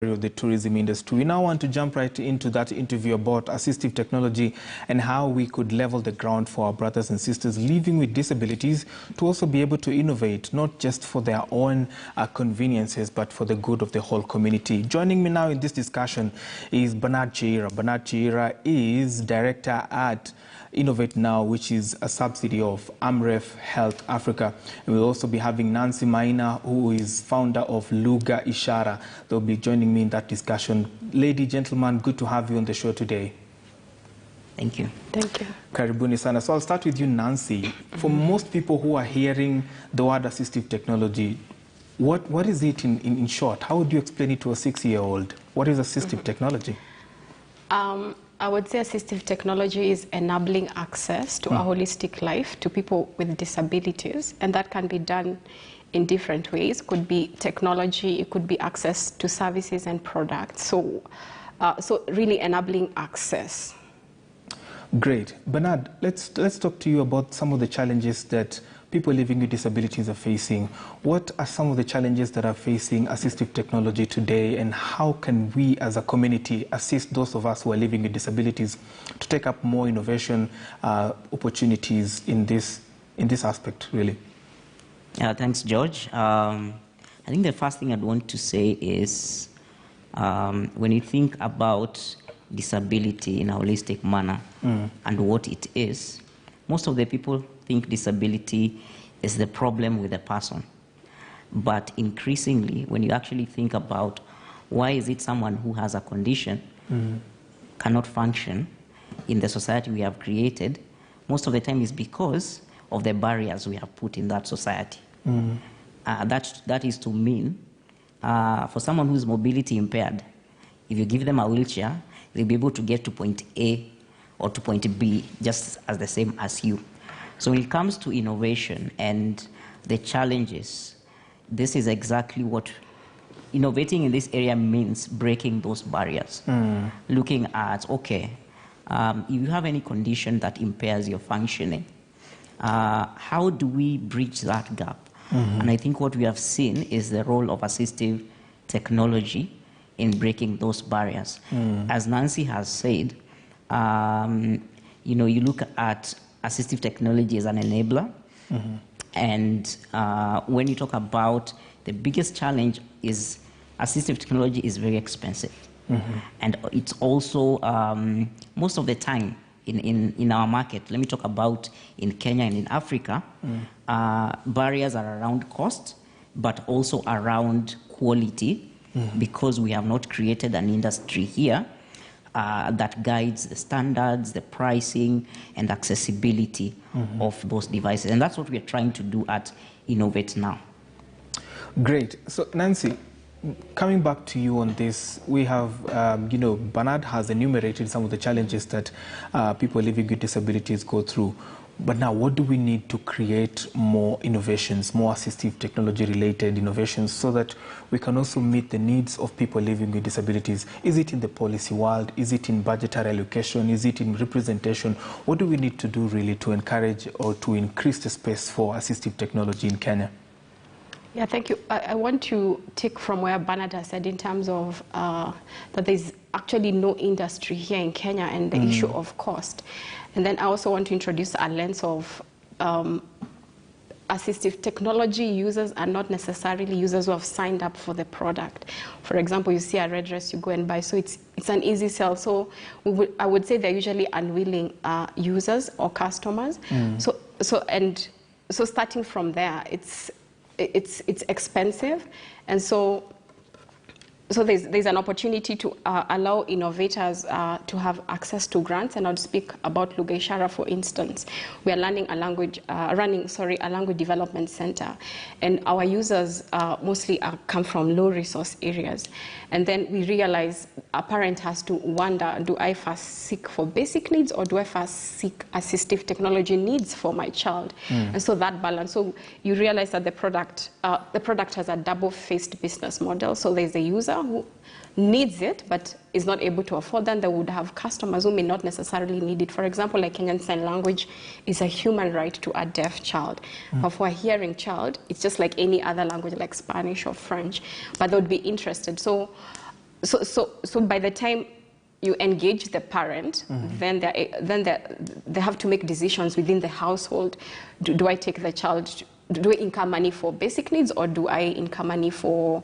of the tourism industry. We now want to jump right into that interview about assistive technology and how we could level the ground for our brothers and sisters living with disabilities to also be able to innovate, not just for their own conveniences, but for the good of the whole community. Joining me now in this discussion is Bernard Chiira. Bernard Chiira is director at Innovate now, which is a subsidy of Amref Health Africa. And we'll also be having Nancy Maina, who is founder of Lugha, Ishara. They'll be joining me in that discussion. Lady, gentlemen, good to have you on the show today. Thank you. Thank you. Karibuni sana. So I'll start with you, Nancy. For most people who are hearing the word assistive technology, what is it in short? How would you explain it to a 6-year-old? What is assistive technology? I would say assistive technology is enabling access to a holistic life to people with disabilities, and that can be done in different ways. It could be technology, it could be access to services and products. So really enabling access. Great. Bernard, let's talk to you about some of the challenges that people living with disabilities are facing. What are some of the challenges that are facing assistive technology today, and how can we as a community assist those of us who are living with disabilities to take up more innovation opportunities in this aspect, really? Thanks, George. I think the first thing I'd want to say is when you think about disability in a holistic manner and what it is, most of the people think disability is the problem with the person. But increasingly, when you actually think about why is it someone who has a condition cannot function in the society we have created, most of the time is because of the barriers we have put in that society. That is to mean, for someone who is mobility impaired, if you give them a wheelchair, they'll be able to get to point A or to point B just as the same as you. So when it comes to innovation and the challenges, this is exactly what innovating in this area means: breaking those barriers. Looking at, okay, if you have any condition that impairs your functioning, how do we bridge that gap? And I think what we have seen is the role of assistive technology in breaking those barriers. As Nancy has said, you look at assistive technology as an enabler. And when you talk about the biggest challenge is assistive technology is very expensive. And it's also, most of the time in our market, let me talk about in Kenya and in Africa, barriers are around cost, but also around quality, because we have not created an industry here that guides the standards, the pricing, and accessibility of those devices. And that's what we're trying to do at Innovate now. Great. So, Nancy, coming back to you on this, we have, Bernard has enumerated some of the challenges that people living with disabilities go through. But now, what do we need to create more innovations, more assistive technology-related innovations, so that we can also meet the needs of people living with disabilities? Is it in the policy world? Is it in budgetary allocation? Is it in representation? What do we need to do, really, to encourage or to increase the space for assistive technology in Kenya? Yeah, thank you. I want to take from where Bernard has said in terms of that there's actually no industry here in Kenya and the issue of cost. And then I also want to introduce a lens of assistive technology users are not necessarily users who have signed up for the product. For example, you see a red dress, you go and buy, so it's an easy sell. So I would say they're usually unwilling users or customers. So starting from there, it's expensive, and so there's an opportunity to allow innovators to have access to grants. And I'll speak about Lugha Ishara, for instance. We are running a language development center, and our users mostly come from low resource areas. And then we realize a parent has to wonder, do I first seek for basic needs, or do I first seek assistive technology needs for my child? And so that balance. So you realize that the product has a double-faced business model. So there's a user who needs it but is not able to afford, then they would have customers who may not necessarily need it. For example, like Kenyan Sign Language is a human right to a deaf child. But for a hearing child, it's just like any other language like Spanish or French, but they would be interested. So So by the time you engage the parent, then they have to make decisions within the household. Do I take the child? Do I incur money for basic needs, or do I incur money for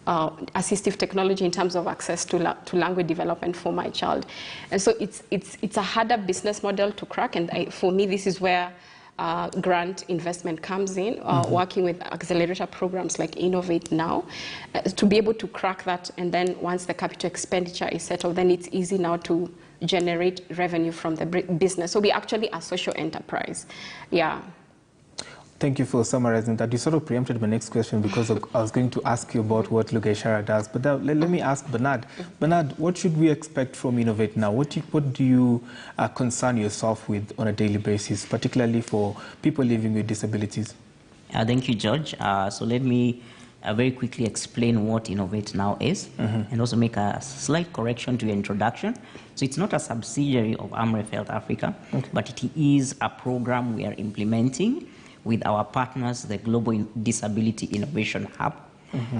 assistive technology in terms of access to language development for my child? And so it's a harder business model to crack. And for me, this is where grant investment comes in, working with accelerator programs like Innovate now, to be able to crack that. And then once the capital expenditure is settled, then it's easy now to generate revenue from the business. So we're actually a social enterprise. Yeah. Thank you for summarizing that. You sort of preempted my next question because I was going to ask you about what Lugha Ishara does. But let me ask Bernard. Bernard, what should we expect from Innovate now? What do you concern yourself with on a daily basis, particularly for people living with disabilities? Thank you, George. So let me very quickly explain what Innovate now is, and also make a slight correction to your introduction. So it's not a subsidiary of Amref Health Africa, but it is a program we are implementing with our partners, the Global Disability Innovation Hub.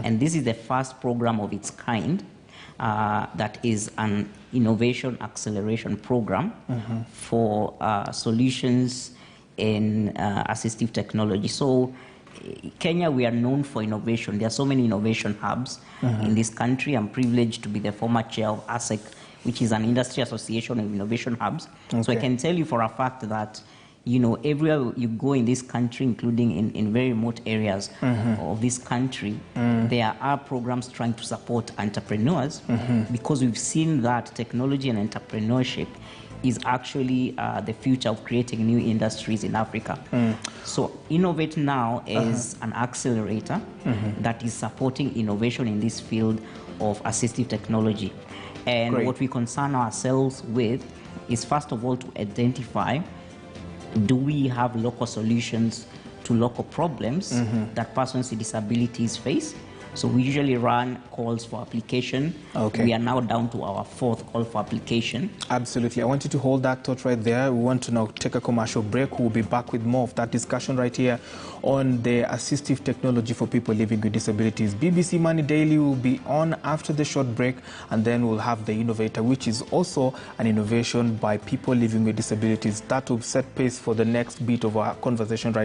And this is the first program of its kind that is an innovation acceleration program for solutions in assistive technology. So Kenya, we are known for innovation. There are so many innovation hubs in this country. I'm privileged to be the former chair of ASEC, which is an industry association of innovation hubs. So I can tell you for a fact that everywhere you go in this country, including in very remote areas of this country, there are programs trying to support entrepreneurs, because we've seen that technology and entrepreneurship is actually the future of creating new industries in Africa. So Innovate now is an accelerator that is supporting innovation in this field of assistive technology. And what we concern ourselves with is, first of all, to identify, do we have local solutions to local problems that persons with disabilities face? So we usually run calls for application. We are now down to our 4th call for application. Absolutely. I want you to hold that thought right there. We want to now take a commercial break. We'll be back with more of that discussion right here on the assistive technology for people living with disabilities. BBC Money Daily will be on after the short break, and then we'll have the Innovator, which is also an innovation by people living with disabilities. That will set pace for the next bit of our conversation right